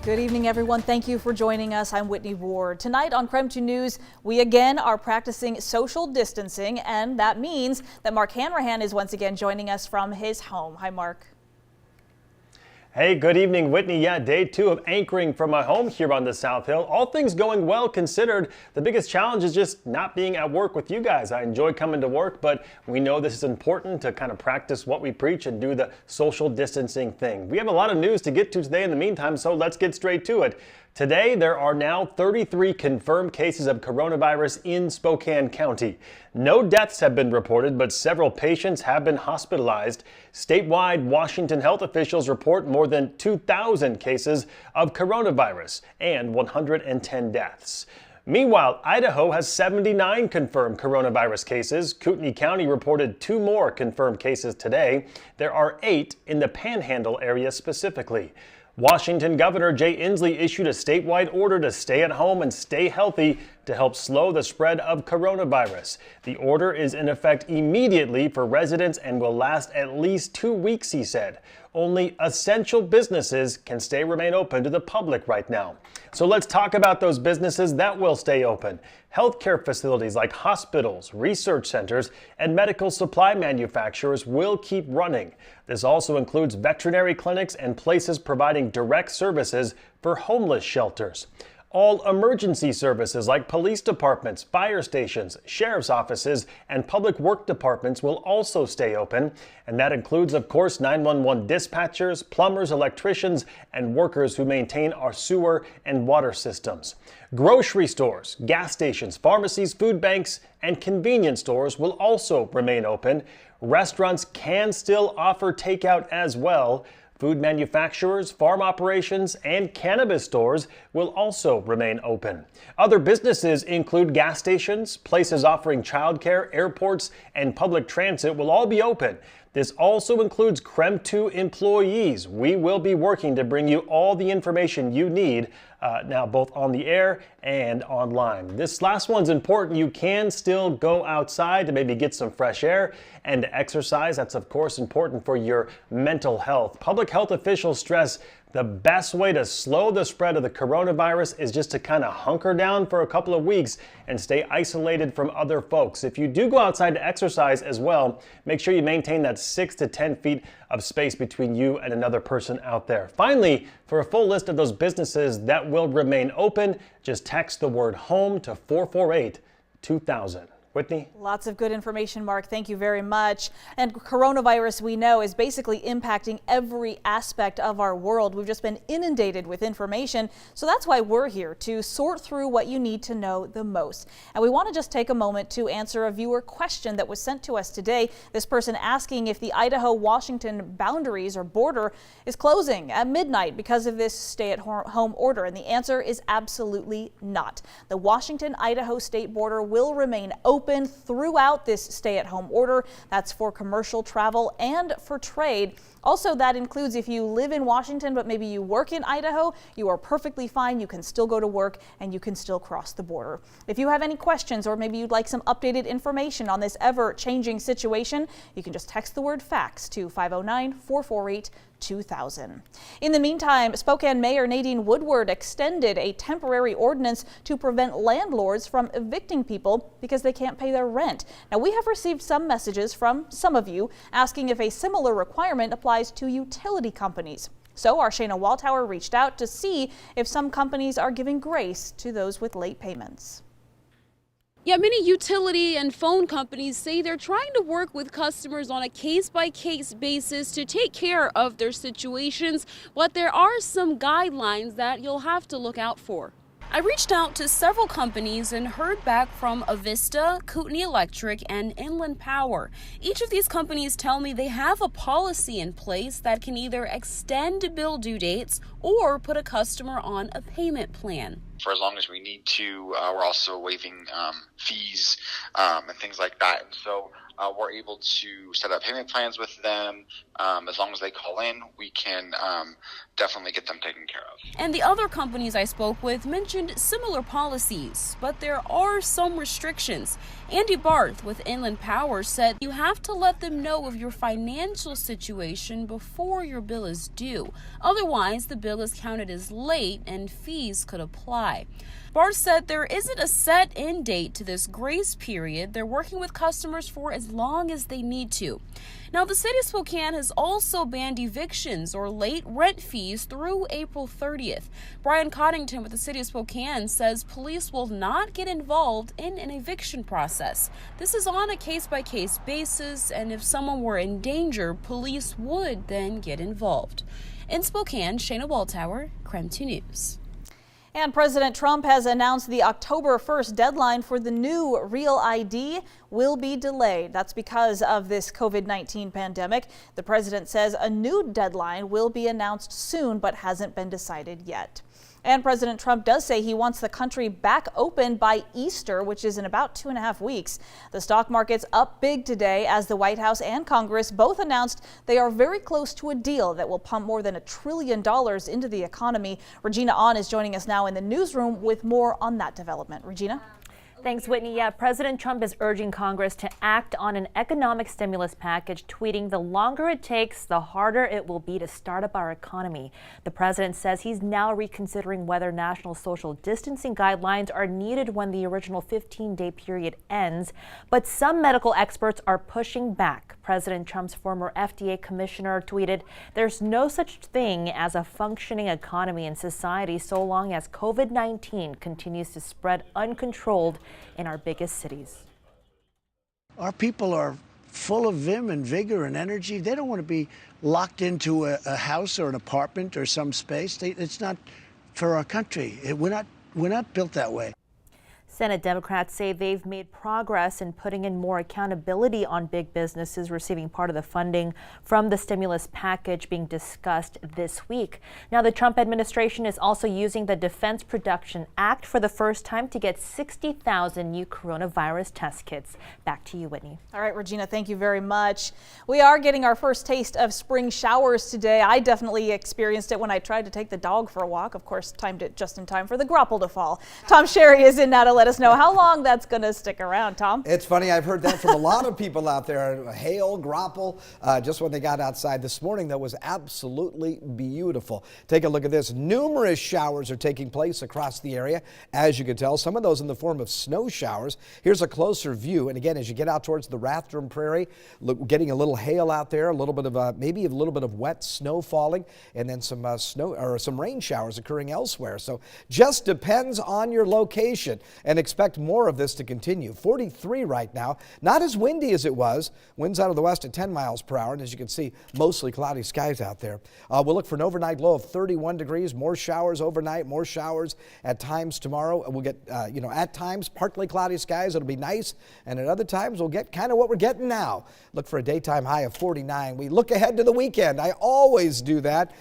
Good evening, everyone. Thank you for joining us. I'm Whitney Ward. Tonight on KREM 2 News, we again are practicing social distancing, and that means that Mark Hanrahan is once again joining us from his home. Hi, Mark. Hey, good evening, Whitney. Yeah, day 2 of anchoring from my home here on the South Hill. All things going well considered. The biggest challenge is just not being at work with you guys. I enjoy coming to work, but we know this is important to kind of practice what we preach and do the social distancing thing. We have a lot of news to get to today in the meantime, so let's get straight to it. Today, there are now 33 confirmed cases of coronavirus in Spokane County. No deaths have been reported, but several patients have been hospitalized. Statewide, Washington health officials report more than 2,000 cases of coronavirus and 110 deaths. Meanwhile, Idaho has 79 confirmed coronavirus cases. Kootenai County reported 2 more confirmed cases today. There are 8 in the Panhandle area specifically. Washington Governor Jay Inslee issued a statewide order to stay at home and stay healthy to help slow the spread of coronavirus. The order is in effect immediately for residents and will last at least 2 weeks, he said. Only essential businesses can remain open to the public right now. So let's talk about those businesses that will stay open. Healthcare facilities like hospitals, research centers, and medical supply manufacturers will keep running. This also includes veterinary clinics and places providing direct services for homeless shelters. All emergency services like police departments, fire stations, sheriff's offices, and public work departments will also stay open. And that includes, of course, 911 dispatchers, plumbers, electricians, and workers who maintain our sewer and water systems. Grocery stores, gas stations, pharmacies, food banks, and convenience stores will also remain open. Restaurants can still offer takeout as well. Food manufacturers, farm operations, and cannabis stores will also remain open. Other businesses include gas stations, places offering childcare, airports, and public transit will all be open. This also includes KREM 2 employees. We will be working to bring you all the information you need now both on the air and online. This last one's important. You can still go outside to maybe get some fresh air and to exercise. That's of course important for your mental health. Public health officials stress the best way to slow the spread of the coronavirus is just to kind of hunker down for a couple of weeks and stay isolated from other folks. If you do go outside to exercise as well, make sure you maintain that 6 to 10 feet of space between you and another person out there. Finally, for a full list of those businesses that will remain open, just text the word HOME to 448-2000. Whitney? Lots of good information, Mark. Thank you very much. And coronavirus, we know, is basically impacting every aspect of our world. We've just been inundated with information. So that's why we're here to sort through what you need to know the most. And we want to just take a moment to answer a viewer question that was sent to us today. This person asking if the Idaho-Washington boundaries or border is closing at midnight because of this stay-at-home order. And the answer is absolutely not. The Washington-Idaho state border will remain open throughout this stay-at-home order. That's for commercial travel and for trade. Also, that includes if you live in Washington, but maybe you work in Idaho, you are perfectly fine. You can still go to work and you can still cross the border. If you have any questions or maybe you'd like some updated information on this ever-changing situation, you can just text the word FAX to 509-448-2000. In the meantime, Spokane Mayor Nadine Woodward extended a temporary ordinance to prevent landlords from evicting people because they can't pay their rent. Now, we have received some messages from some of you asking if a similar requirement applies to utility companies. So our Shayna Waltower reached out to see if some companies are giving grace to those with late payments. Yeah, many utility and phone companies say they're trying to work with customers on a case-by-case basis to take care of their situations, but there are some guidelines that you'll have to look out for. I reached out to several companies and heard back from Avista, Kootenai Electric, and Inland Power. Each of these companies tell me they have a policy in place that can either extend bill due dates or put a customer on a payment plan. For as long as we need to, we're also waiving fees and things like that. And so we're able to set up payment plans with them. As long as they call in, we can definitely get them taken care of. And the other companies I spoke with mentioned similar policies, but there are some restrictions. Andy Barth with Inland Power said you have to let them know of your financial situation before your bill is due. Otherwise, the bill is counted as late and fees could apply. Barth said there isn't a set end date to this grace period. They're working with customers for as long as they need to. Now, the city of Spokane has also banned evictions or late rent fees through April 30th. Brian Coddington with the city of Spokane says police will not get involved in an eviction process. This is on a case-by-case basis, and if someone were in danger, police would then get involved. In Spokane, Shayna Waldtower, KREM 2 News. And President Trump has announced the October 1st deadline for the new Real ID will be delayed. That's because of this COVID-19 pandemic. The president says a new deadline will be announced soon, but hasn't been decided yet. And President Trump does say he wants the country back open by Easter, which is in about 2.5 weeks. The stock market's up big today as the White House and Congress both announced they are very close to a deal that will pump more than $1 trillion into the economy. Regina Ahn is joining us now in the newsroom with more on that development. Regina? Thanks, Whitney. Yeah, President Trump is urging Congress to act on an economic stimulus package, tweeting, "The longer it takes, the harder it will be to start up our economy." The president says he's now reconsidering whether national social distancing guidelines are needed when the original 15-day period ends. But some medical experts are pushing back. President Trump's former FDA commissioner tweeted, "There's no such thing as a functioning economy in society so long as COVID-19 continues to spread uncontrolled in our biggest cities." Our people are full of vim and vigor and energy. They don't want to be locked into a house or an apartment or some space. It's not for our country. We're not built that way. Senate Democrats say they've made progress in putting in more accountability on big businesses receiving part of the funding from the stimulus package being discussed this week. Now, the Trump administration is also using the Defense Production Act for the first time to get 60,000 new coronavirus test kits. Back to you, Whitney. All right, Regina, thank you very much. We are getting our first taste of spring showers today. I definitely experienced it when I tried to take the dog for a walk. Of course, timed it just in time for the grapple to fall. Tom Sherry is in now to let us know how long that's going to stick around. Tom? It's funny, I've heard that from a lot of people out there. Hail, grapple, just when they got outside this morning, that was absolutely beautiful. Take a look at this. Numerous showers are taking place across the area, as you can tell, some of those in the form of snow showers. Here's a closer view, and again, as you get out towards the Rathdrum Prairie, look, getting a little hail out there, a little bit of maybe a little bit of wet snow falling, and then some snow or some rain showers occurring elsewhere. So just depends on your location, and expect more of this to continue. 43 right now, not as windy as it was. Winds out of the west at 10 miles per hour, and as you can see, mostly cloudy skies out there. We'll look for an overnight low of 31 degrees, more showers overnight, more showers at times tomorrow. We'll get, at times partly cloudy skies. It'll be nice, and at other times we'll get kind of what we're getting now. Look for a daytime high of 49. We look ahead to the weekend. I always do that.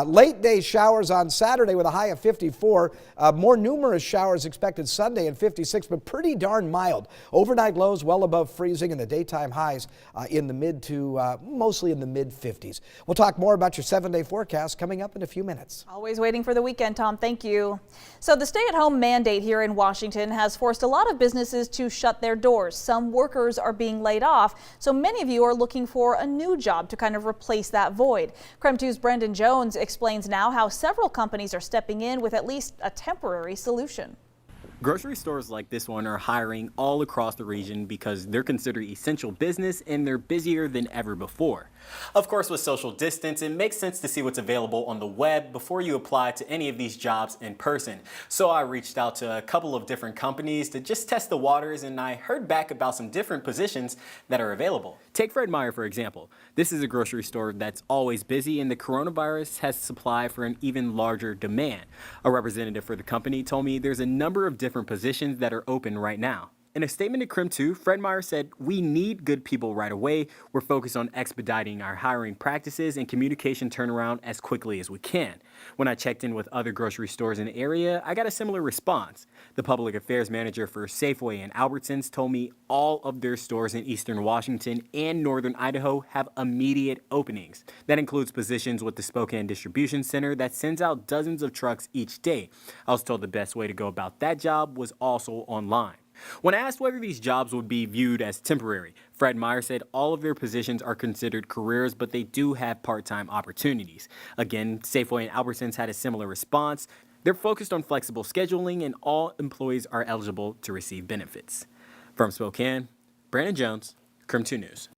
Late day showers on Saturday with a high of 54. More numerous showers expected Sunday and 56, but pretty darn mild. Overnight lows well above freezing, and the daytime highs in the mid to mostly in the mid 50s. We'll talk more about your 7-day forecast coming up in a few minutes. Always waiting for the weekend, Tom. Thank you. So the stay-at-home mandate here in Washington has forced a lot of businesses to shut their doors. Some workers are being laid off, so many of you are looking for a new job to kind of replace that void. KREM 2's Brendan Jones explains now how several companies are stepping in with at least a temporary solution. Grocery stores like this one are hiring all across the region because they're considered essential business and they're busier than ever before. Of course, with social distance, it makes sense to see what's available on the web before you apply to any of these jobs in person. So I reached out to a couple of different companies to just test the waters, and I heard back about some different positions that are available. Take Fred Meyer, for example. This is a grocery store that's always busy, and the coronavirus has supply for an even larger demand. A representative for the company told me there's a number of different positions that are open right now. In a statement to KREM 2, Fred Meyer said, "We need good people right away. We're focused on expediting our hiring practices and communication turnaround as quickly as we can." When I checked in with other grocery stores in the area, I got a similar response. The public affairs manager for Safeway and Albertsons told me all of their stores in eastern Washington and northern Idaho have immediate openings. That includes positions with the Spokane Distribution Center that sends out dozens of trucks each day. I was told the best way to go about that job was also online. When asked whether these jobs would be viewed as temporary, Fred Meyer said all of their positions are considered careers, but they do have part-time opportunities. Again, Safeway and Albertsons had a similar response. They're focused on flexible scheduling, and all employees are eligible to receive benefits. From Spokane, Brandon Jones, KREM 2 News.